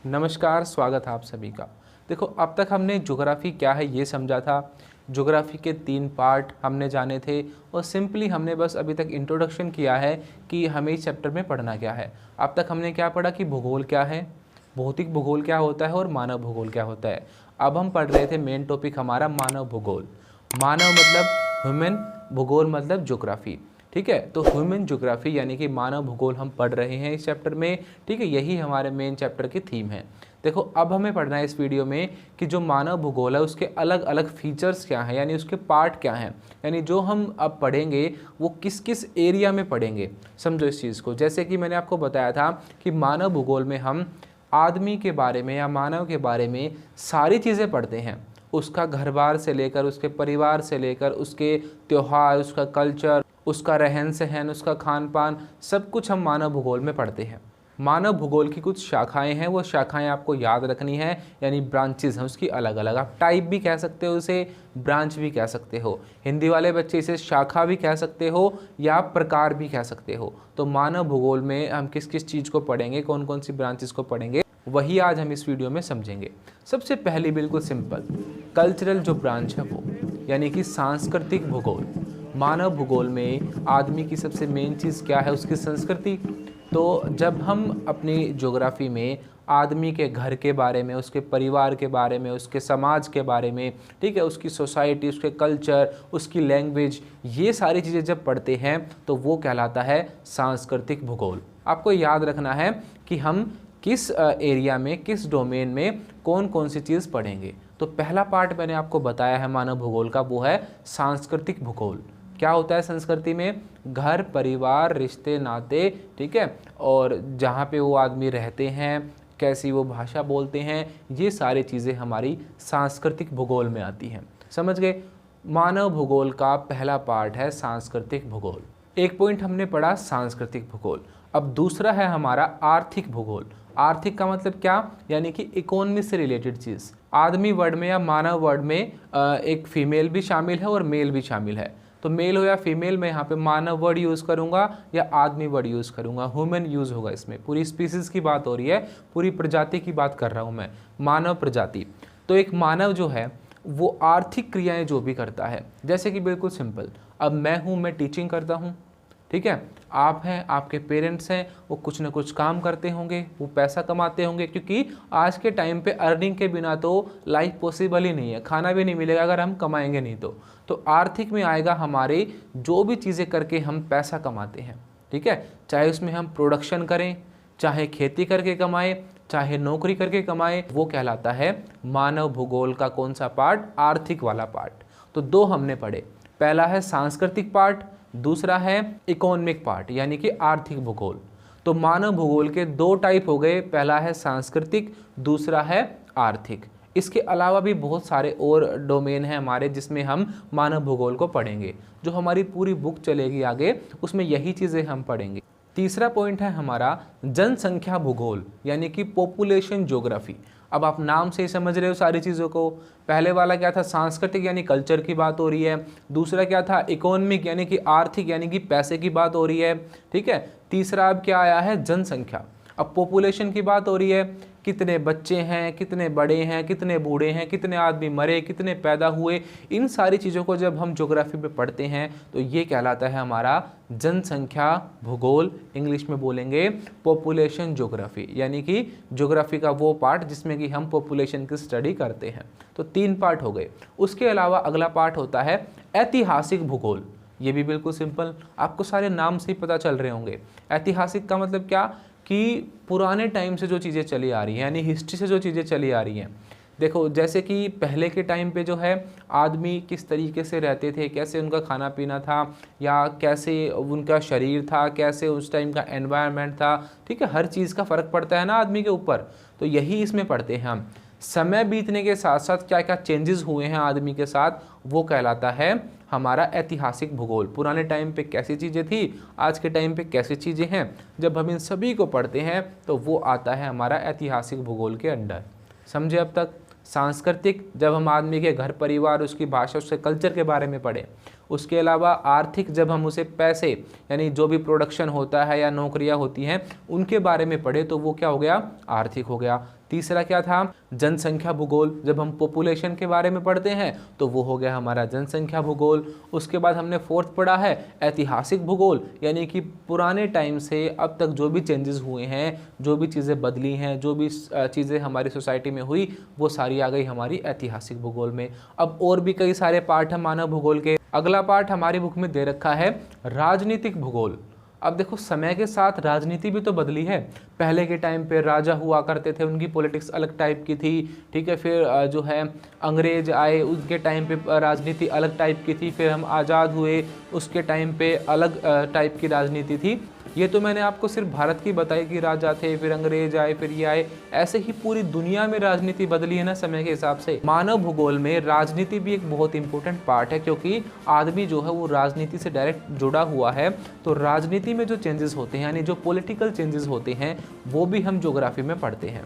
नमस्कार, स्वागत है आप सभी का। देखो, अब तक हमने ज्योग्राफी क्या है ये समझा था। ज्योग्राफी के 3 पार्ट हमने जाने थे और सिंपली हमने बस अभी तक इंट्रोडक्शन किया है कि हमें इस चैप्टर में पढ़ना क्या है। अब तक हमने क्या पढ़ा कि भूगोल क्या है, भौतिक भूगोल क्या होता है और मानव भूगोल क्या होता है। अब हम पढ़ रहे थे मेन टॉपिक हमारा मानव भूगोल। मानव मतलब ह्यूमन, भूगोल मतलब ज्योग्राफी। ठीक है, तो ह्यूमन ज्योग्राफी यानी कि मानव भूगोल हम पढ़ रहे हैं इस चैप्टर में। ठीक है, यही हमारे मेन चैप्टर की थीम है। देखो, अब हमें पढ़ना है इस वीडियो में कि जो मानव भूगोल है उसके अलग अलग फीचर्स क्या हैं, यानी उसके पार्ट क्या हैं, यानी जो हम अब पढ़ेंगे वो किस किस एरिया में पढ़ेंगे। समझो इस चीज़ को। जैसे कि मैंने आपको बताया था कि मानव भूगोल में हम आदमी के बारे में या मानव के बारे में सारी चीज़ें पढ़ते हैं। उसका घर बार से लेकर, उसके परिवार से लेकर, उसके त्यौहार, उसका कल्चर, उसका रहन सहन, उसका खान पान, सब कुछ हम मानव भूगोल में पढ़ते हैं। मानव भूगोल की कुछ शाखाएं हैं, वो शाखाएं आपको याद रखनी है, यानी ब्रांचेस हैं उसकी अलग अलग। आप टाइप भी कह सकते हो उसे, ब्रांच भी कह सकते हो। हिंदी वाले बच्चे इसे शाखा भी कह सकते हो या प्रकार भी कह सकते हो। तो मानव भूगोल में हम किस किस चीज़ को पढ़ेंगे, कौन कौन सी ब्रांचेस को पढ़ेंगे, वही आज हम इस वीडियो में समझेंगे। सबसे पहली बिल्कुल सिंपल, कल्चरल जो ब्रांच है वो, यानी कि सांस्कृतिक भूगोल। मानव भूगोल में आदमी की सबसे मेन चीज़ क्या है, उसकी संस्कृति। तो जब हम अपनी ज्योग्राफी में आदमी के घर के बारे में, उसके परिवार के बारे में, उसके समाज के बारे में, ठीक है, उसकी सोसाइटी, उसके कल्चर, उसकी लैंग्वेज, ये सारी चीज़ें जब पढ़ते हैं तो वो कहलाता है सांस्कृतिक भूगोल। आपको याद रखना है कि हम किस एरिया में, किस डोमेन में कौन कौन सी चीज़ पढ़ेंगे। तो पहला पार्ट मैंने आपको बताया है मानव भूगोल का, वो है सांस्कृतिक भूगोल। क्या होता है संस्कृति में? घर, परिवार, रिश्ते नाते, ठीक है, और जहाँ पे वो आदमी रहते हैं, कैसी वो भाषा बोलते हैं, ये सारी चीज़ें हमारी सांस्कृतिक भूगोल में आती हैं। समझ गए? मानव भूगोल का पहला पार्ट है सांस्कृतिक भूगोल। एक पॉइंट हमने पढ़ा सांस्कृतिक भूगोल। अब दूसरा है हमारा आर्थिक भूगोल। आर्थिक का मतलब क्या? यानी कि इकोनॉमी से रिलेटेड चीज़। आदमी वर्ड में या मानव वर्ड में एक फीमेल भी शामिल है और मेल भी शामिल है। तो मेल हो या फीमेल, मैं यहाँ पे मानव वर्ड यूज़ करूँगा या आदमी वर्ड यूज़ करूँगा, ह्यूमन यूज़ होगा इसमें। पूरी स्पीसीज़ की बात हो रही है, पूरी प्रजाति की बात कर रहा हूँ मैं, मानव प्रजाति। तो एक मानव जो है वो आर्थिक क्रियाएं जो भी करता है, जैसे कि बिल्कुल सिंपल, अब मैं हूँ, मैं टीचिंग करता हूँ, ठीक है, आप हैं, आपके पेरेंट्स हैं, वो कुछ ना कुछ काम करते होंगे, वो पैसा कमाते होंगे, क्योंकि आज के टाइम पे अर्निंग के बिना तो लाइफ पॉसिबल ही नहीं है, खाना भी नहीं मिलेगा अगर हम कमाएंगे नहीं तो आर्थिक में आएगा हमारे जो भी चीज़ें करके हम पैसा कमाते हैं, ठीक है, चाहे उसमें हम प्रोडक्शन करें, चाहे खेती करके कमाएं, चाहे नौकरी करके कमाएं, वो कहलाता है मानव भूगोल का कौन सा पार्ट? आर्थिक वाला पार्ट। तो दो हमने पढ़े, पहला है सांस्कृतिक पार्ट, दूसरा है इकोनॉमिक पार्ट यानी कि आर्थिक भूगोल। तो मानव भूगोल के दो टाइप हो गए, पहला है सांस्कृतिक, दूसरा है आर्थिक। इसके अलावा भी बहुत सारे और डोमेन हैं हमारे जिसमें हम मानव भूगोल को पढ़ेंगे। जो हमारी पूरी बुक चलेगी आगे उसमें यही चीज़ें हम पढ़ेंगे। तीसरा पॉइंट है हमारा जनसंख्या भूगोल यानी कि पॉपुलेशन ज्योग्राफी। अब आप नाम से ही समझ रहे हो सारी चीज़ों को। पहले वाला क्या था? सांस्कृतिक यानी कल्चर की बात हो रही है। दूसरा क्या था? इकोनॉमिक यानी कि आर्थिक यानी कि पैसे की बात हो रही है, ठीक है। तीसरा अब क्या आया है? जनसंख्या। अब पॉपुलेशन की बात हो रही है, कितने बच्चे हैं, कितने बड़े हैं, कितने बूढ़े हैं, कितने आदमी मरे, कितने पैदा हुए, इन सारी चीज़ों को जब हम ज्योग्राफी में पढ़ते हैं तो ये कहलाता है हमारा जनसंख्या भूगोल। इंग्लिश में बोलेंगे पॉपुलेशन ज्योग्राफी, यानी कि ज्योग्राफी का वो पार्ट जिसमें कि हम पॉपुलेशन की स्टडी करते हैं। तो 3 पार्ट हो गए। उसके अलावा अगला पार्ट होता है ऐतिहासिक भूगोल। ये भी बिल्कुल सिंपल, आपको सारे नाम से ही पता चल रहे होंगे। ऐतिहासिक का मतलब क्या कि पुराने टाइम से जो चीज़ें चली आ रही हैं, यानी हिस्ट्री से जो चीज़ें चली आ रही हैं। देखो, जैसे कि पहले के टाइम पे जो है आदमी किस तरीके से रहते थे, कैसे उनका खाना पीना था, या कैसे उनका शरीर था, कैसे उस टाइम का एनवायरनमेंट था, ठीक है, हर चीज़ का फ़र्क पड़ता है ना आदमी के ऊपर। तो यही इसमें पढ़ते हैं हम। समय बीतने के साथ साथ क्या क्या चेंजेस हुए हैं आदमी के साथ, वो कहलाता है हमारा ऐतिहासिक भूगोल। पुराने टाइम पे कैसी चीज़ें थी, आज के टाइम पे कैसी चीज़ें हैं, जब हम इन सभी को पढ़ते हैं तो वो आता है हमारा ऐतिहासिक भूगोल के अंडर। समझे अब तक? सांस्कृतिक, जब हम आदमी के घर परिवार, उसकी भाषा, उसके कल्चर के बारे में पढ़ें, उसके अलावा आर्थिक, जब हम उसे पैसे यानी जो भी प्रोडक्शन होता है या नौकरियां होती हैं उनके बारे में पढ़े तो वो क्या हो गया, आर्थिक हो गया। तीसरा क्या था, जनसंख्या भूगोल, जब हम पॉपुलेशन के बारे में पढ़ते हैं तो वो हो गया हमारा जनसंख्या भूगोल। उसके बाद हमने फोर्थ पढ़ा है ऐतिहासिक भूगोल, यानी कि पुराने टाइम से अब तक जो भी चेंजेस हुए हैं, जो भी चीज़ें बदली हैं, जो भी चीज़ें हमारी सोसाइटी में हुई वो सारी आ गई हमारी ऐतिहासिक भूगोल में। अब और भी कई सारे पार्ट हैं मानव भूगोल के। अगला पार्ट हमारी बुक में दे रखा है राजनीतिक भूगोल। अब देखो समय के साथ राजनीति भी तो बदली है। पहले के टाइम पे राजा हुआ करते थे, उनकी पॉलिटिक्स अलग टाइप की थी, ठीक है। फिर जो है अंग्रेज आए, उनके टाइम पे राजनीति अलग टाइप की थी। फिर हम आज़ाद हुए, उसके टाइम पे अलग टाइप की राजनीति थी। ये तो मैंने आपको सिर्फ भारत की बताई कि राजा थे, फिर अंग्रेज आए, फिर ये आए। ऐसे ही पूरी दुनिया में राजनीति बदली है ना समय के हिसाब से। मानव भूगोल में राजनीति भी एक बहुत इंपॉर्टेंट पार्ट है, क्योंकि आदमी जो है वो राजनीति से डायरेक्ट जुड़ा हुआ है। तो राजनीति में जो चेंजेस होते हैं यानी जो पॉलिटिकल चेंजेस होते हैं वो भी हम ज्योग्राफी में पढ़ते हैं।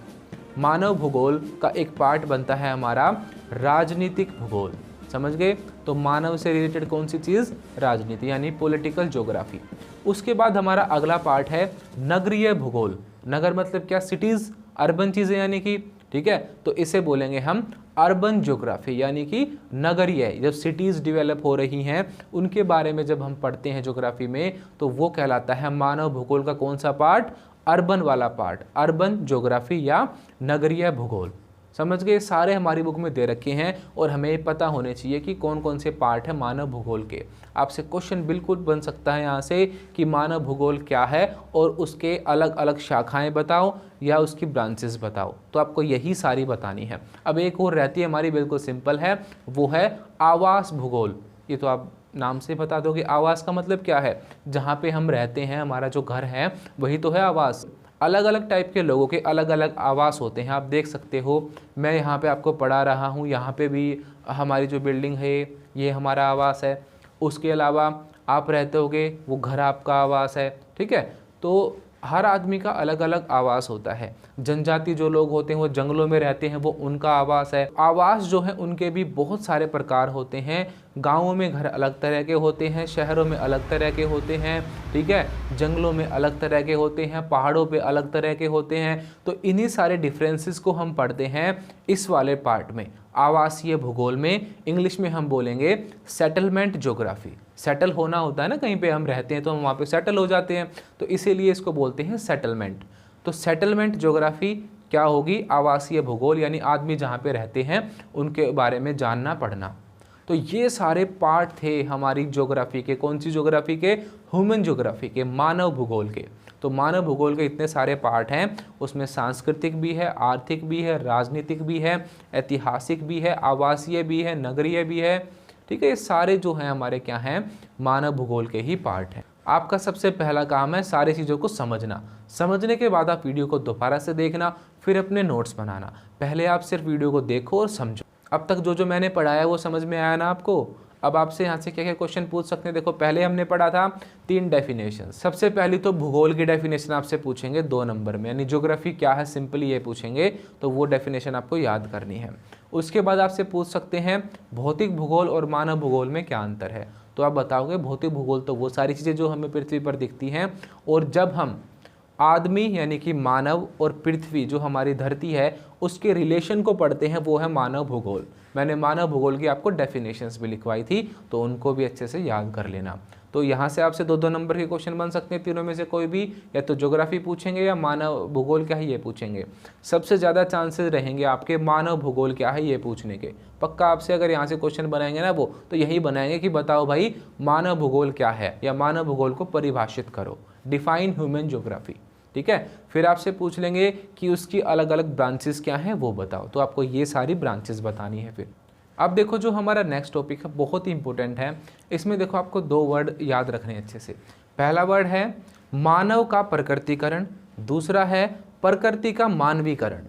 मानव भूगोल का एक पार्ट बनता है हमारा राजनीतिक भूगोल, समझ गए। तो मानव से रिलेटेड कौन सी चीज़, राजनीति यानी पॉलिटिकल ज्योग्राफी। उसके बाद हमारा अगला पार्ट है नगरीय भूगोल। नगर मतलब क्या, सिटीज़, अर्बन चीज़ें यानी कि, ठीक है। तो इसे बोलेंगे हम अर्बन ज्योग्राफी, यानी कि नगरीय, जब सिटीज़ डेवलप हो रही हैं उनके बारे में जब हम पढ़ते हैं ज्योग्राफी में तो वो कहलाता है मानव भूगोल का कौन सा पार्ट, अर्बन वाला पार्ट, अर्बन ज्योग्राफी या नगरीय भूगोल। समझ गए, सारे हमारी बुक में दे रखे हैं और हमें पता होने चाहिए कि कौन कौन से पार्ट है मानव भूगोल के। आपसे क्वेश्चन बिल्कुल बन सकता है यहाँ से कि मानव भूगोल क्या है और उसके अलग अलग शाखाएं बताओ या उसकी ब्रांचेस बताओ, तो आपको यही सारी बतानी है। अब एक और रहती है हमारी, बिल्कुल सिंपल है, वो है आवास भूगोल। ये तो आप नाम से बता दोगे, आवास का मतलब क्या है, जहाँ पे हम रहते हैं, हमारा जो घर है वही तो है आवास। अलग अलग टाइप के लोगों के अलग अलग आवास होते हैं, आप देख सकते हो। मैं यहाँ पे आपको पढ़ा रहा हूँ, यहाँ पे भी हमारी जो बिल्डिंग है ये हमारा आवास है। उसके अलावा आप रहते होगे, वो घर आपका आवास है, ठीक है। तो हर आदमी का अलग अलग आवास होता है। जनजाति जो लोग होते हैं वो जंगलों में रहते हैं, वो उनका आवास है। आवास जो है उनके भी बहुत सारे प्रकार होते हैं। गाँवों में घर अलग तरह के होते हैं, शहरों में अलग तरह के होते हैं, ठीक है। जंगलों में अलग तरह के होते हैं, पहाड़ों पे अलग तरह के होते हैं। तो इन्हीं सारे डिफरेंसेस को हम पढ़ते हैं इस वाले पार्ट में, आवासीय भूगोल में। इंग्लिश में हम बोलेंगे सेटलमेंट ज्योग्राफी। सेटल होना होता है ना, कहीं पे हम रहते हैं तो हम वहाँ पे सेटल हो जाते हैं, तो इसीलिए इसको बोलते हैं सेटलमेंट। तो सेटलमेंट ज्योग्राफी क्या होगी, आवासीय भूगोल, यानी आदमी जहाँ पे रहते हैं उनके बारे में जानना पढ़ना। तो ये सारे पार्ट थे हमारी ज्योग्राफी के, कौन सी ज्योग्राफी के, ह्यूमन ज्योग्राफी के, मानव भूगोल के। तो मानव भूगोल के इतने सारे पार्ट हैं, उसमें सांस्कृतिक भी है, आर्थिक भी है, राजनीतिक भी है, ऐतिहासिक भी है, आवासीय भी है, नगरीय भी है, ठीक है। ये सारे जो हैं हमारे क्या हैं, मानव भूगोल के ही पार्ट हैं। आपका सबसे पहला काम है सारी चीज़ों को समझना। समझने के बाद आप वीडियो को दोबारा से देखना, फिर अपने नोट्स बनाना। पहले आप सिर्फ वीडियो को देखो और समझो। अब तक जो जो मैंने पढ़ाया वो समझ में आया ना आपको। अब आपसे यहाँ से क्या क्या क्वेश्चन पूछ सकते हैं, देखो पहले हमने पढ़ा था 3 डेफिनेशन। सबसे पहली तो भूगोल की डेफिनेशन आपसे पूछेंगे 2 नंबर में, यानी ज्योग्राफी क्या है सिंपली ये पूछेंगे, तो वो डेफिनेशन आपको याद करनी है। उसके बाद आपसे पूछ सकते हैं भौतिक भूगोल और मानव भूगोल में क्या अंतर है, तो आप बताओगे भौतिक भूगोल तो वो सारी चीज़ें जो हमें पृथ्वी पर दिखती हैं, और जब हम आदमी यानी कि मानव और पृथ्वी जो हमारी धरती है उसके रिलेशन को पढ़ते हैं वो है मानव भूगोल। मैंने मानव भूगोल की आपको डेफिनेशंस भी लिखवाई थी, तो उनको भी अच्छे से याद कर लेना। तो यहाँ से आपसे 2-2 नंबर के क्वेश्चन बन सकते हैं, तीनों में से कोई भी, या तो ज्योग्राफी पूछेंगे या मानव भूगोल क्या है ये पूछेंगे। सबसे ज़्यादा चांसेस रहेंगे आपके मानव भूगोल क्या है ये पूछने के। पक्का आपसे अगर यहाँ से क्वेश्चन बनाएंगे ना वो, तो यही बनाएंगे कि बताओ भाई मानव भूगोल क्या है, या मानव भूगोल को परिभाषित करो, डिफाइन ह्यूमन ज्योग्राफी, ठीक है। फिर आपसे पूछ लेंगे कि उसकी अलग अलग ब्रांचेस क्या हैं वो बताओ, तो आपको ये सारी ब्रांचेस बतानी है। फिर अब देखो जो हमारा नेक्स्ट टॉपिक है बहुत ही इंपॉर्टेंट है। इसमें देखो आपको 2 वर्ड याद रखने अच्छे से। पहला वर्ड है मानव का प्रकृतिकरण, दूसरा है प्रकृति का मानवीकरण,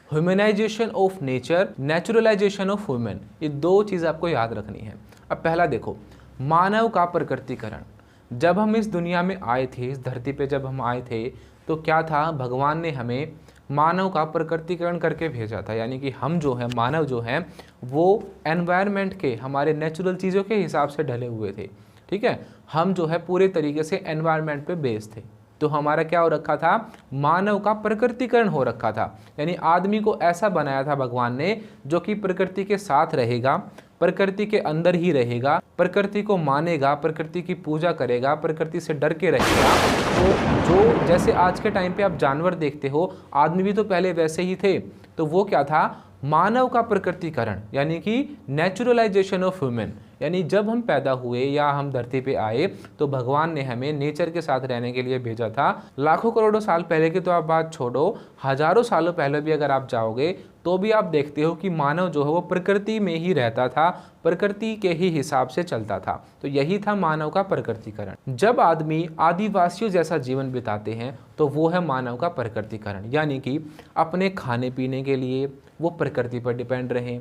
humanization of nature, naturalization of human. ये 2 चीज़ आपको याद रखनी है। अब पहला देखो मानव का प्रकृतिकरण। जब हम इस दुनिया में आए थे, इस धरती पे जब हम आए थे तो क्या था, भगवान ने हमें मानव का प्रकृतिकरण करके भेजा था। यानी कि हम जो है, मानव जो है वो एनवायरनमेंट के, हमारे नेचुरल चीज़ों के हिसाब से ढले हुए थे। ठीक है, हम जो है पूरे तरीके से एनवायरनमेंट पे बेस्ड थे। तो हमारा क्या हो रखा था, मानव का प्रकृतिकरण हो रखा था। यानी आदमी को ऐसा बनाया था भगवान ने जो कि प्रकृति के साथ रहेगा, प्रकृति के अंदर ही रहेगा, प्रकृति को मानेगा, प्रकृति की पूजा करेगा, प्रकृति से डर के रहेगा। तो जो जैसे आज के टाइम पे आप जानवर देखते हो, आदमी भी तो पहले वैसे ही थे। तो वो क्या था, मानव का प्रकृतिकरण, यानी कि नेचुरलाइजेशन ऑफ ह्यूमन। यानी जब हम पैदा हुए या हम धरती पे आए तो भगवान ने हमें नेचर के साथ रहने के लिए भेजा था। लाखों करोड़ों साल पहले की तो आप बात छोड़ो, हजारों सालों पहले भी अगर आप जाओगे तो भी आप देखते हो कि मानव जो है वो प्रकृति में ही रहता था, प्रकृति के ही हिसाब से चलता था। तो यही था मानव का प्रकृतिकरण। जब आदमी आदिवासियों जैसा जीवन बिताते हैं तो वो है मानव का प्रकृतिकरण। यानी कि अपने खाने पीने के लिए वो प्रकृति पर डिपेंड रहें,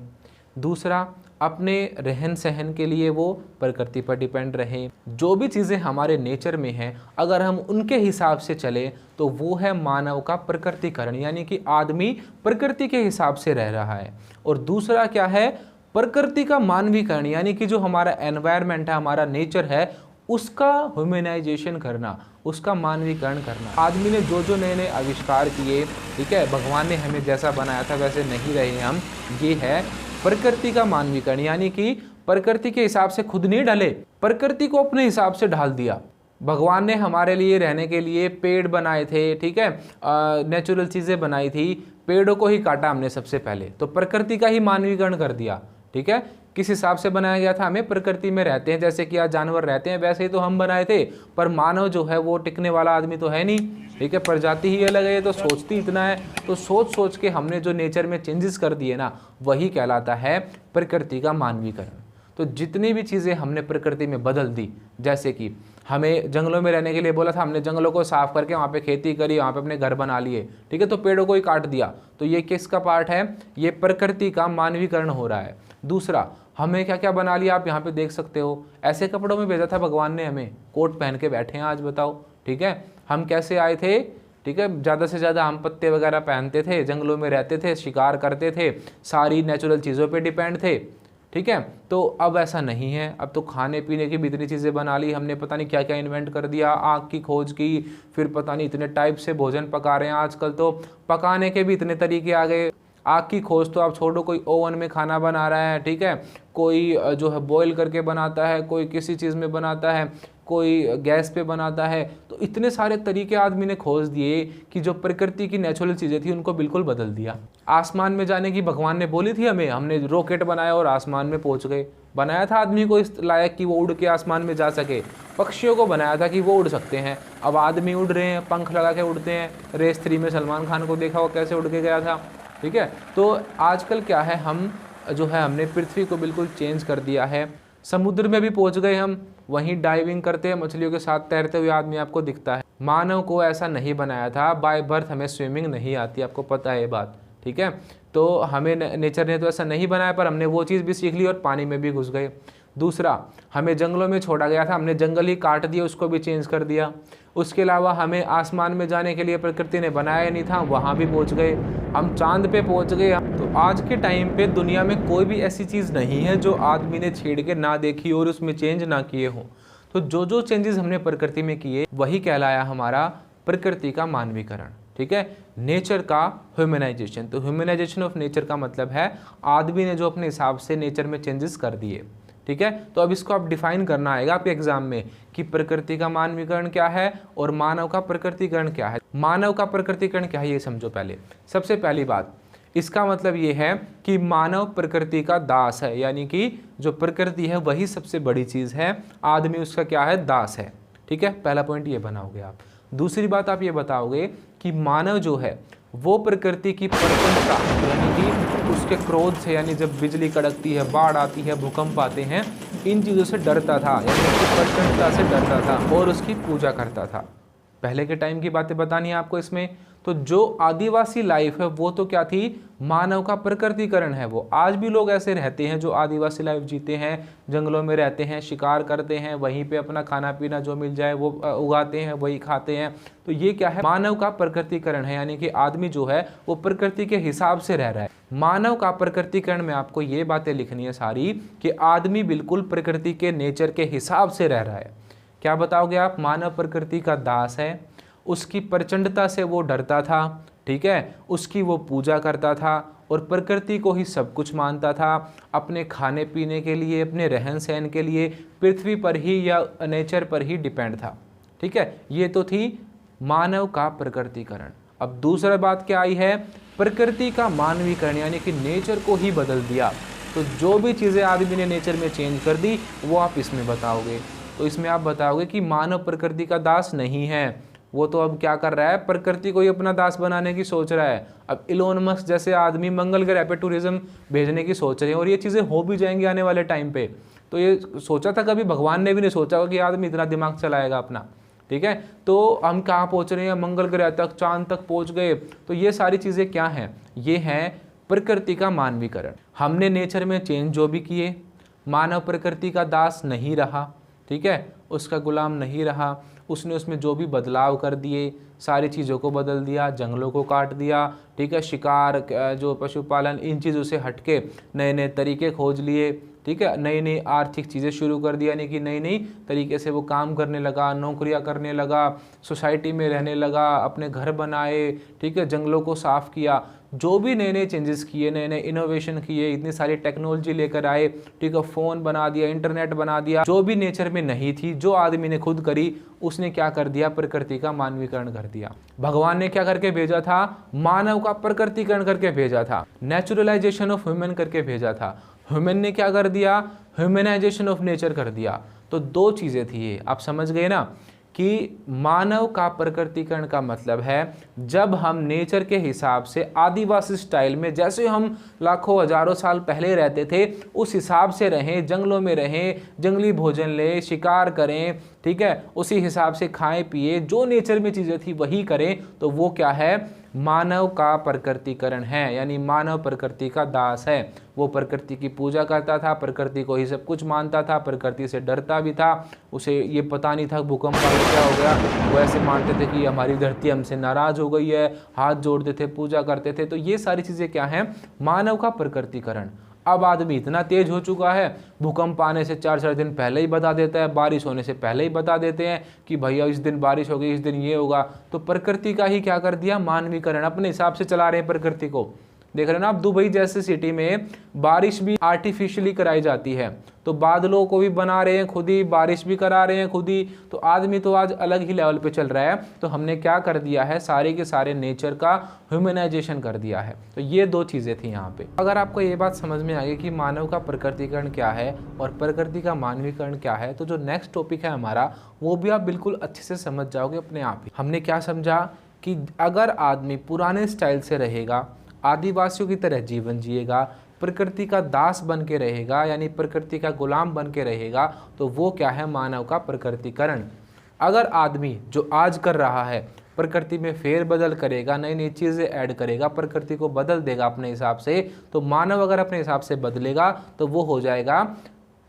दूसरा अपने रहन सहन के लिए वो प्रकृति पर डिपेंड रहें। जो भी चीज़ें हमारे नेचर में हैं अगर हम उनके हिसाब से चलें तो वो है मानव का प्रकृतिकरण। यानी कि आदमी प्रकृति के हिसाब से रह रहा है। और दूसरा क्या है, प्रकृति का मानवीकरण। यानी कि जो हमारा एनवायरनमेंट है, हमारा नेचर है, उसका ह्यूमनाइजेशन करना, उसका मानवीकरण करना। आदमी ने जो जो नए नए आविष्कार किए, ठीक है, भगवान ने हमें जैसा बनाया था वैसे नहीं रहे हम, ये है प्रकृति का मानवीकरण। यानी कि प्रकृति के हिसाब से खुद नहीं ढले, प्रकृति को अपने हिसाब से ढाल दिया। भगवान ने हमारे लिए रहने के लिए पेड़ बनाए थे, ठीक है, नेचुरल चीज़ें बनाई थी, पेड़ों को ही काटा हमने सबसे पहले, तो प्रकृति का ही मानवीकरण कर दिया। ठीक है, किस हिसाब से बनाया गया था, हमें प्रकृति में रहते हैं जैसे कि आज जानवर रहते हैं वैसे ही तो हम बनाए थे। पर मानव जो है वो टिकने वाला आदमी तो है नहीं, ठीक है, प्रजाति ही अलग है, तो सोचती इतना है। तो सोच सोच के हमने जो नेचर में चेंजेस कर दिए ना, वही कहलाता है प्रकृति का मानवीकरण। तो जितनी भी चीज़ें हमने प्रकृति में बदल दी, जैसे कि हमें जंगलों में रहने के लिए बोला था, हमने जंगलों को साफ करके वहाँ पे खेती करी, वहाँ पे अपने घर बना लिए, ठीक है, तो पेड़ों को ही काट दिया। तो ये किसका पार्ट है, ये प्रकृति का मानवीकरण हो रहा है। दूसरा, हमें क्या क्या बना लिया आप यहाँ पे देख सकते हो। ऐसे कपड़ों में भेजा था भगवान ने हमें, कोट पहन के बैठे हैं आज, बताओ। ठीक है, हम कैसे आए थे, ठीक है, ज़्यादा से ज़्यादा हम पत्ते वगैरह पहनते थे, जंगलों में रहते थे, शिकार करते थे, सारी नेचुरल चीज़ों पे डिपेंड थे। ठीक है, तो अब ऐसा नहीं है। अब तो खाने पीने की भी इतनी चीज़ें बना ली हमने, पता नहीं क्या क्या इन्वेंट कर दिया, आग की खोज की, फिर पता नहीं इतने टाइप से भोजन पका रहे हैं आजकल। तो पकाने के भी इतने तरीके आ गए। आग की खोज तो आप छोड़ो, कोई ओवन में खाना बना रहा है, ठीक है, कोई जो है बॉईल करके बनाता है, कोई किसी चीज़ में बनाता है, कोई गैस पे बनाता है। तो इतने सारे तरीके आदमी ने खोज दिए कि जो प्रकृति की नेचुरल चीज़ें थी उनको बिल्कुल बदल दिया। आसमान में जाने की भगवान ने बोली थी हमें, हमने रॉकेट बनाया और आसमान में पहुंच गए। बनाया था आदमी को इस लायक कि वो उड़ के आसमान में जा सके, पक्षियों को बनाया था कि वो उड़ सकते हैं। अब आदमी उड़ रहे हैं, पंख लगा के उड़ते हैं। रेस 3 में सलमान खान को देखा वो कैसे उड़ के गया था। ठीक है, तो आजकल क्या है, हम जो है हमने पृथ्वी को बिल्कुल चेंज कर दिया है। समुद्र में भी पहुंच गए हम, वहीं डाइविंग करते हैं, मछलियों के साथ तैरते हुए आदमी आपको दिखता है। मानव को ऐसा नहीं बनाया था, बाय बर्थ हमें स्विमिंग नहीं आती, आपको पता है ये बात। ठीक है, तो हमें नेचर ने तो ऐसा नहीं बनाया, पर हमने वो चीज़ भी सीख ली और पानी में भी घुस गए। दूसरा, हमें जंगलों में छोड़ा गया था, हमने जंगल ही काट दिए, उसको भी चेंज कर दिया। उसके अलावा हमें आसमान में जाने के लिए प्रकृति ने बनाया नहीं था, वहाँ भी पहुँच गए। हम चांद पे पहुँच गए। तो आज के टाइम पे दुनिया में कोई भी ऐसी चीज़ नहीं है जो आदमी ने छेड़ के ना देखी और उसमें चेंज ना किए हों। तो जो जो चेंजेस हमने प्रकृति में किए वही कहलाया हमारा प्रकृति का मानवीकरण। ठीक है, नेचर का ह्यूमनाइजेशन। तो ह्यूमनाइजेशन ऑफ नेचर का मतलब है आदमी ने जो अपने हिसाब से नेचर में चेंजेस कर दिए। ठीक है, तो अब इसको आप डिफाइन करना आएगा आपके एग्जाम में कि प्रकृति का मानवीकरण क्या है और मानव का प्रकृतिकरण क्या है। मानव का प्रकृतिकरण क्या है ये समझो पहले। सबसे पहली बात, इसका मतलब ये है कि मानव प्रकृति का दास है, यानी कि जो प्रकृति है वही सबसे बड़ी चीज़ है, आदमी उसका क्या है, दास है। ठीक है, पहला पॉइंट ये बनाओगे आप। दूसरी बात आप ये बताओगे कि मानव जो है वो प्रकृति की प्रचंडता, यानी कि उसके क्रोध से, यानी जब बिजली कड़कती है, बाढ़ आती है, भूकंप आते हैं, इन चीज़ों से डरता था, यानी उसकी प्रचंडता से डरता था और उसकी पूजा करता था। पहले के टाइम की बातें बतानी है आपको इसमें। तो जो आदिवासी लाइफ है वो तो क्या थी, मानव का प्रकृतिकरण है। वो आज भी लोग ऐसे रहते हैं जो आदिवासी लाइफ जीते हैं, जंगलों में रहते हैं, शिकार करते हैं, वहीं पे अपना खाना पीना जो मिल जाए वो उगाते हैं, वही खाते हैं। तो ये क्या है, मानव का प्रकृतिकरण है, यानी कि आदमी जो है वो प्रकृति के हिसाब से रह रहा है। मानव का प्रकृतिकरण में आपको ये बातें लिखनी है सारी कि आदमी बिल्कुल प्रकृति के नेचर के हिसाब से रह रहा है। क्या बताओगे आप, मानव प्रकृति का दास है, उसकी प्रचंडता से वो डरता था, ठीक है, उसकी वो पूजा करता था और प्रकृति को ही सब कुछ मानता था। अपने खाने पीने के लिए, अपने रहन सहन के लिए पृथ्वी पर ही या नेचर पर ही डिपेंड था, ठीक है। ये तो थी मानव का प्रकृतिकरण। अब दूसरा बात क्या आई है, प्रकृति का मानवीकरण, यानी कि नेचर को ही बदल दिया। तो जो भी चीज़ें आदमी ने नेचर में चेंज कर दी वो आप इसमें बताओगे। तो इसमें आप बताओगे कि मानव प्रकृति का दास नहीं है, वो तो अब क्या कर रहा है, प्रकृति को ही अपना दास बनाने की सोच रहा है। अब इलोन मस्क जैसे आदमी मंगल ग्रह पे टूरिज्म भेजने की सोच रहे हैं और ये चीज़ें हो भी जाएंगी आने वाले टाइम पे। तो ये सोचा था कभी, भगवान ने भी नहीं सोचा होगा कि आदमी इतना दिमाग चलाएगा अपना, ठीक है। तो हम कहाँ पहुँच रहे हैं, मंगल ग्रह तक, चांद तक पहुँच गए। तो ये सारी चीज़ें क्या हैं, ये हैं प्रकृति का मानवीकरण। हमने नेचर में चेंज जो भी किए, मानव प्रकृति का दास नहीं रहा, ठीक है, उसका गुलाम नहीं रहा, उसने उसमें जो भी बदलाव कर दिए, सारी चीज़ों को बदल दिया, जंगलों को काट दिया, ठीक है, शिकार जो पशुपालन इन चीज़ों से हटके नए नए तरीके खोज लिए, ठीक है, नई नई आर्थिक चीज़ें शुरू कर दी, यानी कि नई नई तरीके से वो काम करने लगा, नौकरियां करने लगा, सोसाइटी में रहने लगा, अपने घर बनाए, ठीक है, जंगलों को साफ़ किया, जो भी नए नए चेंजेस किए, नए नए इनोवेशन किए, इतनी सारी टेक्नोलॉजी लेकर आए, ठीक है, फ़ोन बना दिया, इंटरनेट बना दिया, जो भी नेचर में नहीं थी, जो आदमी ने खुद करी, उसने क्या कर दिया, प्रकृति का मानवीकरण कर दिया। भगवान ने क्या करके भेजा था, मानव का प्रकृतिकरण करके भेजा था, नेचुरलाइजेशन ऑफ ह्यूमन करके भेजा था। ह्यूमन ने क्या कर दिया, ह्यूमनाइजेशन ऑफ नेचर कर दिया। तो दो चीज़ें थी ये, आप समझ गए ना, कि मानव का प्रकृतिकरण का मतलब है जब हम नेचर के हिसाब से आदिवासी स्टाइल में, जैसे हम लाखों हजारों साल पहले रहते थे उस हिसाब से रहें, जंगलों में रहें, जंगली भोजन लें, शिकार करें, ठीक है, उसी हिसाब से खाएं पिए, जो नेचर में चीज़ें थी वही करें, तो वो क्या है, मानव का प्रकृतिकरण है, यानी मानव प्रकृति का दास है। वो प्रकृति की पूजा करता था, प्रकृति को ही सब कुछ मानता था, प्रकृति से डरता भी था, उसे ये पता नहीं था भूकंप आ गया क्या हो गया, वो ऐसे मानते थे कि हमारी धरती हमसे नाराज़ हो गई है, हाथ जोड़ते थे, पूजा करते थे। तो ये सारी चीज़ें क्या हैं, मानव का प्रकृतिकरण। अब आदमी इतना तेज हो चुका है, भूकंप आने से 4-4 दिन पहले ही बता देता है, बारिश होने से पहले ही बता देते हैं कि भैया इस दिन बारिश होगी, इस दिन ये होगा। तो प्रकृति का ही क्या कर दिया, मानवीकरण, अपने हिसाब से चला रहे हैं प्रकृति को। देख रहे हैं ना आप, दुबई जैसे सिटी में बारिश भी आर्टिफिशियली कराई जाती है, तो बादलों को भी बना रहे हैं खुद ही, बारिश भी करा रहे हैं खुद ही। तो आदमी तो आज अलग ही लेवल पे चल रहा है। तो हमने क्या कर दिया है, सारे के सारे नेचर का ह्यूमनाइजेशन कर दिया है। तो ये दो चीज़ें थी यहाँ पे। अगर आपको ये बात समझ में आ गई कि मानव का प्रकृतिकरण क्या है और प्रकृति का मानवीकरण क्या है, तो जो नेक्स्ट टॉपिक है हमारा वो भी आप बिल्कुल अच्छे से समझ जाओगे अपने आप ही। हमने क्या समझा कि अगर आदमी पुराने स्टाइल से रहेगा, आदिवासियों की तरह जीवन जिएगा, प्रकृति का दास बन के रहेगा, यानी प्रकृति का गुलाम बन के रहेगा, तो वो क्या है, मानव का प्रकृतिकरण। अगर आदमी जो आज कर रहा है प्रकृति में फेरबदल करेगा, नई नई चीज़ें ऐड करेगा, प्रकृति को बदल देगा अपने हिसाब से, तो मानव अगर अपने हिसाब से बदलेगा तो वो हो जाएगा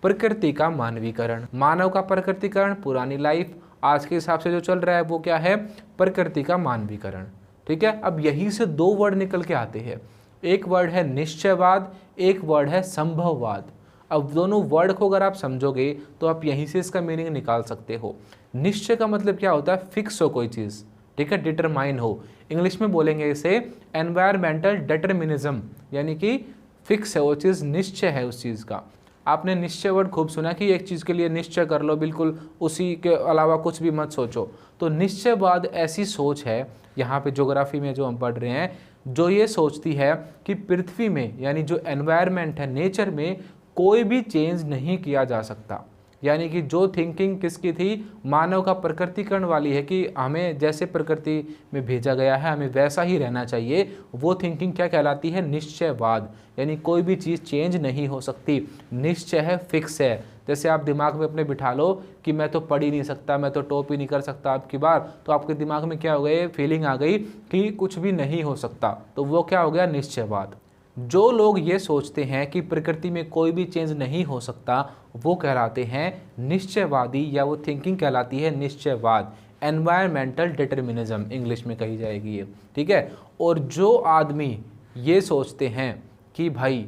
प्रकृति का मानवीकरण। मानव का प्रकृतिकरण पुरानी लाइफ, आज के हिसाब से जो चल रहा है वो क्या है, प्रकृति का मानवीकरण, ठीक है। अब यहीं से दो वर्ड निकल के आते हैं, एक वर्ड है निश्चयवाद, एक वर्ड है संभववाद। अब दोनों वर्ड को अगर आप समझोगे तो आप यहीं से इसका मीनिंग निकाल सकते हो। निश्चय का मतलब क्या होता है, फिक्स हो कोई चीज़, ठीक है, डिटरमाइन हो। इंग्लिश में बोलेंगे इसे एनवायरमेंटल डिटर्मिनिज्म, यानी कि फिक्स है वो चीज़, निश्चय है उस चीज़ का। आपने निश्चय वर्ड खूब सुना कि एक चीज़ के लिए निश्चय कर लो, बिल्कुल उसी के अलावा कुछ भी मत सोचो। तो निश्चयवाद ऐसी सोच है, यहाँ पे ज्योग्राफी में जो हम पढ़ रहे हैं, जो ये सोचती है कि पृथ्वी में, यानी जो एनवायरनमेंट है, नेचर में कोई भी चेंज नहीं किया जा सकता। यानी कि जो थिंकिंग किसकी थी, मानव का प्रकृतिकरण वाली है कि हमें जैसे प्रकृति में भेजा गया है हमें वैसा ही रहना चाहिए, वो थिंकिंग क्या कहलाती है, निश्चयवाद। यानी कोई भी चीज़ चेंज नहीं हो सकती, निश्चय है, फिक्स है। जैसे आप दिमाग में अपने बिठा लो कि मैं तो पढ़ ही नहीं सकता, मैं तो टॉप ही नहीं कर सकता अब की बार, तो आपके दिमाग में क्या हो गया, फीलिंग आ गई कि कुछ भी नहीं हो सकता, तो वो क्या हो गया, निश्चयवाद। जो लोग ये सोचते हैं कि प्रकृति में कोई भी चेंज नहीं हो सकता, वो कहलाते हैं निश्चयवादी, या वो थिंकिंग कहलाती है निश्चयवाद, एनवायरमेंटल डिटर्मिनिज्म इंग्लिश में कही जाएगी ये, ठीक है। और जो आदमी ये सोचते हैं कि भाई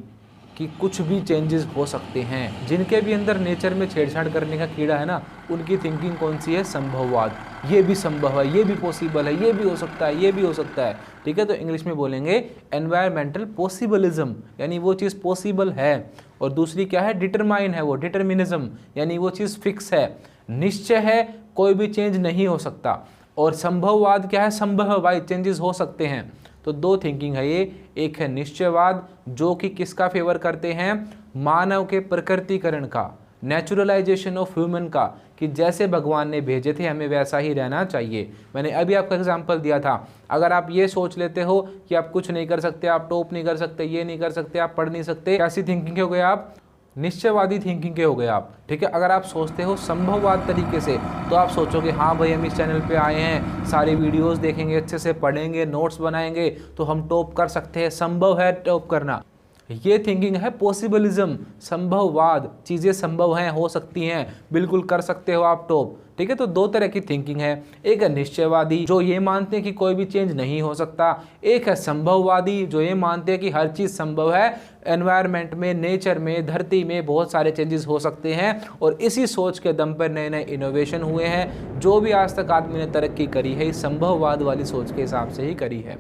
कि कुछ भी चेंजेस हो सकते हैं, जिनके भी अंदर नेचर में छेड़छाड़ करने का कीड़ा है ना, उनकी थिंकिंग कौन सी है, संभववाद। ये भी संभव है, ये भी पॉसिबल है, ये भी हो सकता है, ये भी हो सकता है, ठीक है। तो इंग्लिश में बोलेंगे एनवायरमेंटल पॉसिबलिज्म, यानी वो चीज़ पॉसिबल है। और दूसरी क्या है, डिटरमाइन है, वो डिटर्मिनिज्म, यानी वो चीज़ फिक्स है, निश्चय है, कोई भी चेंज नहीं हो सकता। और संभववाद क्या है, संभव है भाई, चेंजेस हो सकते हैं। तो दो थिंकिंग है ये, एक है निश्चयवाद जो कि किसका फेवर करते हैं, मानव के प्रकृतिकरण का, नेचुरलाइजेशन ऑफ ह्यूमन का, कि जैसे भगवान ने भेजे थे हमें वैसा ही रहना चाहिए। मैंने अभी आपका एग्जांपल दिया था, अगर आप ये सोच लेते हो कि आप कुछ नहीं कर सकते, आप टॉप नहीं कर सकते, ये नहीं कर सकते, आप पढ़ नहीं सकते, कैसी थिंकिंग हो गए आप, निश्चयवादी थिंकिंग के हो गए आप, ठीक है। अगर आप सोचते हो संभववाद तरीके से, तो आप सोचोगे हाँ भाई हम इस चैनल पे आए हैं, सारे वीडियोस देखेंगे, अच्छे से पढ़ेंगे, नोट्स बनाएंगे, तो हम टॉप कर सकते हैं, संभव है टॉप करना। ये थिंकिंग है पॉसिबलिज्म, संभववाद, चीज़ें संभव हैं, हो सकती हैं, बिल्कुल कर सकते हो आप टॉप, ठीक है। तो दो तरह की थिंकिंग है, एक है निश्चयवादी जो ये मानते हैं कि कोई भी चेंज नहीं हो सकता, एक है संभववादी जो ये मानते हैं कि हर चीज़ संभव है, एनवायरनमेंट में, नेचर में, धरती में बहुत सारे चेंजेस हो सकते हैं। और इसी सोच के दम पर नए नए इनोवेशन हुए हैं, जो भी आज तक आदमी ने तरक्की करी है इस संभववाद वाली सोच के हिसाब से ही करी है।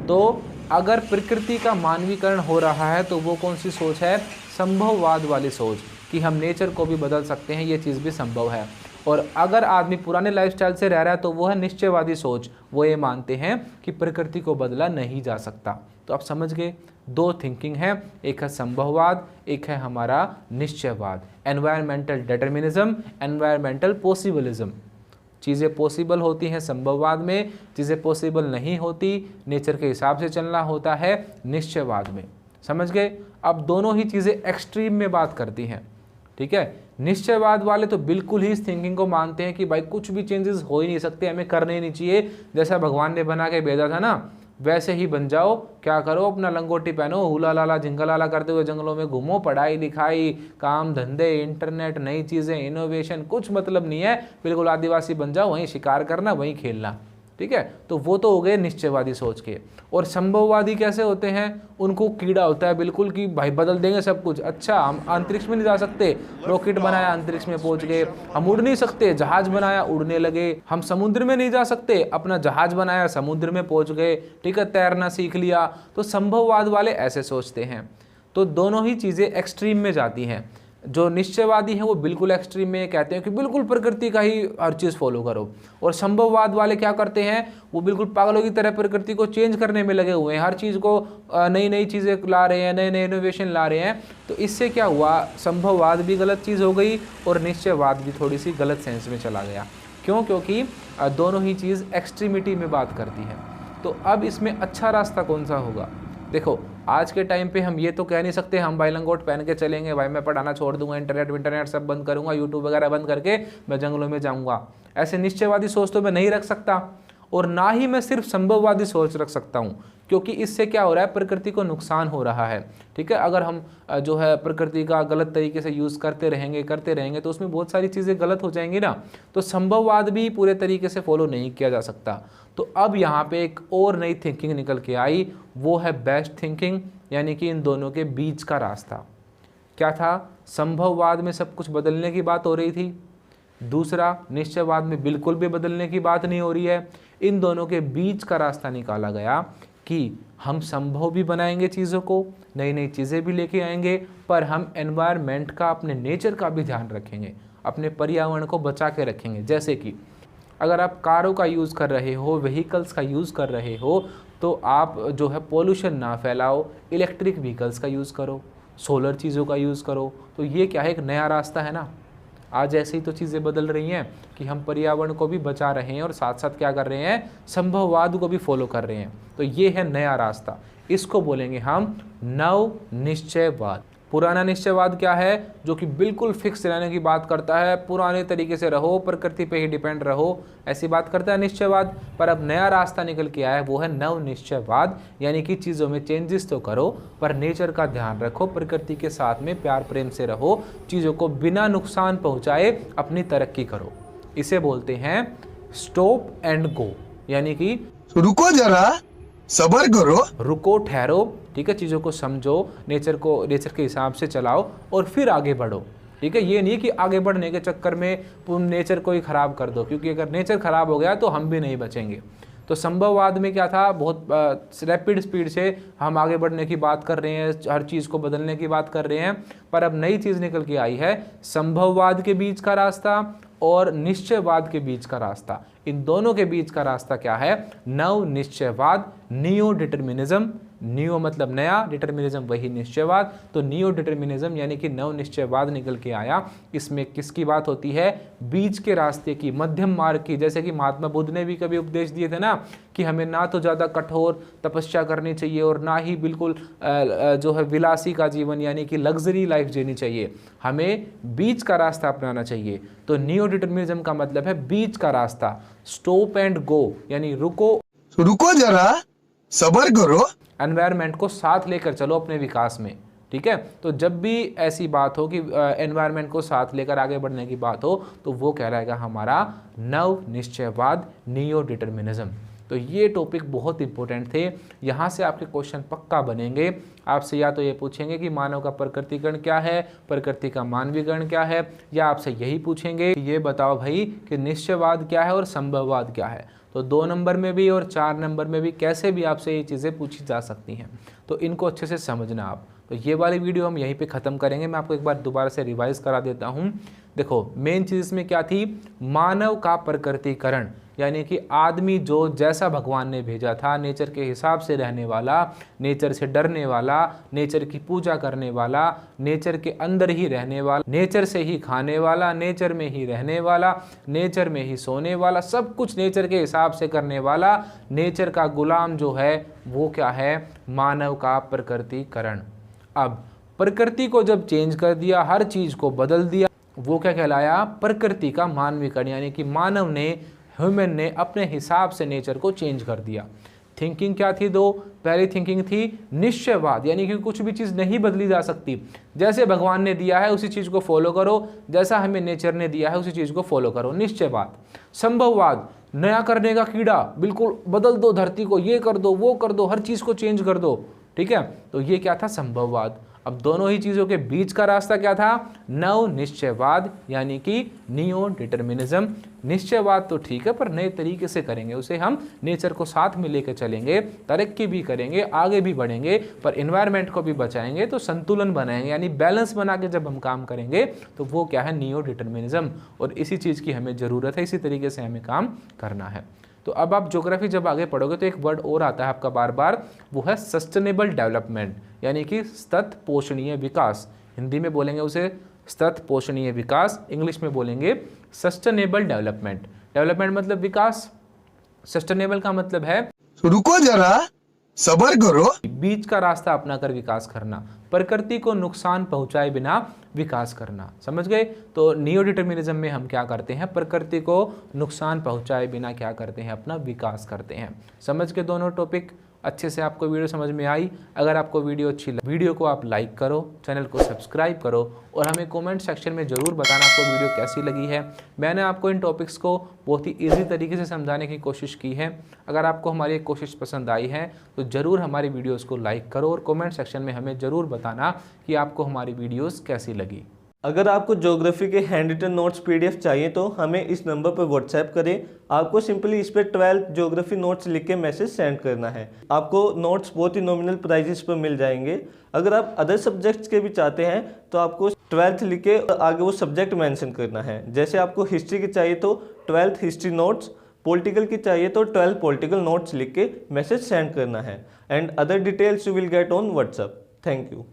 तो अगर प्रकृति का मानवीकरण हो रहा है तो वो कौन सी सोच है, संभववाद वाली सोच, कि हम नेचर को भी बदल सकते हैं, ये चीज़ भी संभव है। और अगर आदमी पुराने लाइफस्टाइल से रह रहा है तो वो है निश्चयवादी सोच, वो ये मानते हैं कि प्रकृति को बदला नहीं जा सकता। तो आप समझ गए, दो थिंकिंग है, एक है संभववाद, एक है हमारा निश्चयवाद, एनवायरमेंटल डिटर्मिनिज्म, एनवायरमेंटल पॉसिबलिज्म। चीज़ें पॉसिबल होती हैं संभववाद में, चीज़ें पॉसिबल नहीं होती, नेचर के हिसाब से चलना होता है निश्चयवाद में। समझ गए। अब दोनों ही चीज़ें एक्सट्रीम में बात करती हैं, ठीक है। निश्चयवाद वाले तो बिल्कुल ही इस थिंकिंग को मानते हैं कि भाई कुछ भी चेंजेस हो ही नहीं सकते, हमें करने ही नहीं चाहिए, जैसा भगवान ने बना के भेजा था ना वैसे ही बन जाओ, क्या करो, अपना लंगोटी पहनो, हुला लाला झिंगा लाला करते हुए जंगलों में घूमो, पढ़ाई लिखाई, काम धंधे, इंटरनेट, नई चीज़ें, इनोवेशन, कुछ मतलब नहीं है, बिल्कुल आदिवासी बन जाओ, वहीं शिकार करना, वहीं खेलना, ठीक है। तो वो तो हो गए निश्चयवादी सोच के। और संभववादी कैसे होते हैं, उनको कीड़ा होता है बिल्कुल कि भाई बदल देंगे सब कुछ, अच्छा हम अंतरिक्ष में नहीं जा सकते, रॉकेट बनाया अंतरिक्ष में पहुंच गए, हम उड़ नहीं सकते, जहाज बनाया उड़ने लगे, हम समुद्र में नहीं जा सकते, अपना जहाज बनाया समुद्र में पहुंच गए, ठीक है, तैरना सीख लिया। तो संभववाद वाले ऐसे सोचते हैं। तो दोनों ही चीज़ें एक्सट्रीम में जाती हैं। जो निश्चयवादी हैं वो बिल्कुल एक्सट्रीम में कहते हैं कि बिल्कुल प्रकृति का ही हर चीज़ फॉलो करो, और संभववाद वाले क्या करते हैं, वो बिल्कुल पागलों की तरह प्रकृति को चेंज करने में लगे हुए हैं, हर चीज़ को नई नई चीज़ें ला रहे हैं, नए नए इनोवेशन ला रहे हैं। तो इससे क्या हुआ, संभववाद भी गलत चीज़ हो गई और निश्चयवाद भी थोड़ी सी गलत सेंस में चला गया। क्यों, क्योंकि दोनों ही चीज़ एक्सट्रीमिटी में बात करती है। तो अब इसमें अच्छा रास्ता कौन सा होगा, देखो आज के टाइम पे हम ये तो कह नहीं सकते हम भाई लंगोट पहन के चलेंगे, भाई मैं पढ़ाना छोड़ दूंगा, इंटरनेट सब बंद करूंगा, यूट्यूब वगैरह बंद करके मैं जंगलों में जाऊंगा। ऐसे निश्चयवादी सोच तो मैं नहीं रख सकता, और ना ही मैं सिर्फ संभववादी सोच रख सकता हूँ, क्योंकि इससे क्या हो रहा है, प्रकृति को नुकसान हो रहा है, ठीक है। अगर हम जो है प्रकृति का गलत तरीके से यूज़ करते रहेंगे तो उसमें बहुत सारी चीज़ें गलत हो जाएंगी ना। तो संभववाद भी पूरे तरीके से फॉलो नहीं किया जा सकता। तो अब यहाँ पे एक और नई थिंकिंग निकल के आई, वो है बेस्ट थिंकिंग, यानी कि इन दोनों के बीच का रास्ता। क्या था, संभववाद में सब कुछ बदलने की बात हो रही थी, दूसरा निश्चयवाद में बिल्कुल भी बदलने की बात नहीं हो रही है। इन दोनों के बीच का रास्ता निकाला गया कि हम संभव भी बनाएंगे चीज़ों को, नई नई चीज़ें भी लेके आएंगे, पर हम एनवायरनमेंट का, अपने नेचर का भी ध्यान रखेंगे, अपने पर्यावरण को बचा के रखेंगे। जैसे कि अगर आप कारों का यूज़ कर रहे हो, व्हीकल्स का यूज़ कर रहे हो, तो आप जो है पोल्यूशन ना फैलाओ, इलेक्ट्रिक व्हीकल्स का यूज़ करो, सोलर चीज़ों का यूज़ करो। तो ये क्या है, एक नया रास्ता है ना। आज ऐसे ही तो चीज़ें बदल रही हैं कि हम पर्यावरण को भी बचा रहे हैं और साथ साथ क्या कर रहे हैं, संभववाद को भी फॉलो कर रहे हैं। तो ये है नया रास्ता, इसको बोलेंगे हम नव निश्चयवाद। पुराना निश्चयवाद क्या है? जो कि बिल्कुल फिक्स रहने की बात करता है, पुराने तरीके से रहो, प्रकृति पे ही डिपेंड रहो, ऐसी बात करता है निश्चयवाद। पर अब नया रास्ता निकल के आया है, वो है नव निश्चयवाद, यानी कि चीज़ों में चेंजेस तो करो पर नेचर का ध्यान रखो, प्रकृति के साथ में प्यार प्रेम से रहो, चीज़ों को बिना नुकसान पहुँचाए अपनी तरक्की करो। इसे बोलते हैं स्टॉप एंड गो, यानी कि रुको जरा, सब्र करो, रुको, ठहरो, ठीक है, चीज़ों को समझो, नेचर के हिसाब से चलाओ और फिर आगे बढ़ो। ठीक है, ये नहीं कि आगे बढ़ने के चक्कर में तुम नेचर को ही खराब कर दो, क्योंकि अगर नेचर खराब हो गया तो हम भी नहीं बचेंगे। तो संभववाद में क्या था, बहुत रैपिड स्पीड से हम आगे बढ़ने की बात कर रहे हैं, हर चीज़ को बदलने की बात कर रहे हैं, पर अब नई चीज़ निकल के आई है, संभववाद के बीच का रास्ता और निश्चयवाद के बीच का रास्ता। इन दोनों के बीच का रास्ता क्या है? नव निश्चयवाद, नियो डिटर्मिनिज्म। नियो मतलब नया, डिटर्मिनिज्म वही निश्चयवाद, तो नियो डिटर्मिनिज्म यानी कि नव निश्चयवाद निकल के आया। इसमें किसकी बात होती है? बीच के रास्ते की, मध्यम मार्ग की। जैसे कि महात्मा बुद्ध ने भी कभी उपदेश दिए थे ना कि हमें ना तो ज़्यादा कठोर तपस्या करनी चाहिए और ना ही बिल्कुल जो है विलासी का जीवन यानी कि लग्जरी लाइफ जीनी चाहिए, हमें बीच का रास्ता अपनाना चाहिए। तो नियो डिटर्मिनिज्म का मतलब है बीच का रास्ता, स्टॉप एंड गो, यानी रुको जरा, सब्र करो, एनवायरनमेंट को साथ लेकर चलो अपने विकास में। ठीक है, तो जब भी ऐसी बात हो कि एनवायरनमेंट को साथ लेकर आगे बढ़ने की बात हो तो वो कहलाएगा हमारा नव निश्चयवाद, नियो डिटर्मिनिज्म। तो ये टॉपिक बहुत इंपॉर्टेंट थे, यहाँ से आपके क्वेश्चन पक्का बनेंगे। आपसे या तो ये पूछेंगे कि मानव का प्रकृतिकरण क्या है, प्रकृति का मानवीकरण क्या है, या आपसे यही पूछेंगे कि ये बताओ भाई कि निश्चयवाद क्या है और संभववाद क्या है। तो 2 नंबर में भी और 4 नंबर में भी कैसे भी आपसे ये चीज़ें पूछी जा सकती हैं, तो इनको अच्छे से समझना आप। तो ये वाली वीडियो हम यहीं पे ख़त्म करेंगे। मैं आपको एक बार दोबारा से रिवाइज़ करा देता हूँ। देखो, मेन चीज़ इसमें क्या थी? मानव का प्रकृतिकरण, यानी कि आदमी जो जैसा भगवान ने भेजा था, नेचर के हिसाब से रहने वाला, नेचर से डरने वाला, नेचर की पूजा करने वाला, नेचर के अंदर ही रहने वाला, नेचर से ही खाने वाला, नेचर में ही रहने वाला, नेचर में ही सोने वाला, सब कुछ नेचर के हिसाब से करने वाला, नेचर का गुलाम जो है वो क्या है? मानव का प्रकृतिकरण। अब प्रकृति को जब चेंज कर दिया, हर चीज़ को बदल दिया, वो क्या कहलाया? प्रकृति का मानवीकरण, यानी कि मानव ने, ह्यूमन ने अपने हिसाब से नेचर को चेंज कर दिया। थिंकिंग क्या थी? 2 पहली थिंकिंग थी निश्चयवाद, यानी कि कुछ भी चीज़ नहीं बदली जा सकती, जैसे भगवान ने दिया है उसी चीज़ को फॉलो करो, जैसा हमें नेचर ने दिया है उसी चीज़ को फॉलो करो, निश्चयवाद। संभववाद, नया करने का कीड़ा, बिल्कुल बदल दो धरती को, ये कर दो, वो कर दो, हर चीज़ को चेंज कर दो। ठीक है, तो ये क्या था? संभववाद। अब दोनों ही चीज़ों के बीच का रास्ता क्या था? नव निश्चयवाद, यानी कि नियो डिटर्मिनिज्म। निश्चयवाद तो ठीक है, पर नए तरीके से करेंगे उसे, हम नेचर को साथ में लेकर चलेंगे, तरक्की भी करेंगे, आगे भी बढ़ेंगे, पर इन्वायरमेंट को भी बचाएंगे, तो संतुलन बनाएंगे, यानी बैलेंस बना के जब हम काम करेंगे तो वो क्या है? Neo determinism. और इसी चीज़ की हमें ज़रूरत है, इसी तरीके से हमें काम करना है। तो अब आप ज्योग्राफी जब आगे पढ़ोगे तो एक वर्ड और आता है आपका बार बार, वो है सस्टेनेबल डेवलपमेंट, यानी कि सतत पोषणीय विकास। हिंदी में बोलेंगे उसे सतत पोषणीय विकास, इंग्लिश में बोलेंगे सस्टेनेबल डेवलपमेंट। डेवलपमेंट मतलब विकास, सस्टेनेबल का मतलब है रुको जरा, सब्र करो, बीच का रास्ता अपनाकर विकास करना, प्रकृति को नुकसान पहुंचाए बिना विकास करना। समझ गए? तो नियो डिटर्मिनिज्म में हम क्या करते हैं? प्रकृति को नुकसान पहुंचाए बिना क्या करते हैं? अपना विकास करते हैं। समझ के दोनों टॉपिक अच्छे से आपको वीडियो समझ में आई? अगर आपको वीडियो अच्छी लगी, वीडियो को आप लाइक करो, चैनल को सब्सक्राइब करो और हमें कमेंट सेक्शन में ज़रूर बताना आपको वीडियो कैसी लगी है। मैंने आपको इन टॉपिक्स को बहुत ही ईजी तरीके से समझाने की कोशिश की है। अगर आपको हमारी कोशिश पसंद आई है तो ज़रूर हमारी वीडियोज़ को लाइक करो और कमेंट सेक्शन में हमें ज़रूर बताना कि आपको हमारी वीडियोज़ कैसी लगी। अगर आपको ज्योग्राफी के हैंड रिटन नोट्स पीडीएफ चाहिए तो हमें इस नंबर पर व्हाट्सएप करें। आपको सिंपली इस पर 12th ज्योग्राफी नोट्स लिख के मैसेज सेंड करना है। आपको नोट्स बहुत ही नॉमिनल प्राइजेस पर मिल जाएंगे। अगर आप अदर सब्जेक्ट्स के भी चाहते हैं तो आपको 12th लिख के आगे वो सब्जेक्ट मेंशन करना है। जैसे आपको हिस्ट्री की चाहिए तो 12th हिस्ट्री नोट्स, पॉलिटिकल की चाहिए तो 12 पॉलिटिकल नोट्स लिख के मैसेज सेंड करना है। And other details you will get on WhatsApp. Thank you.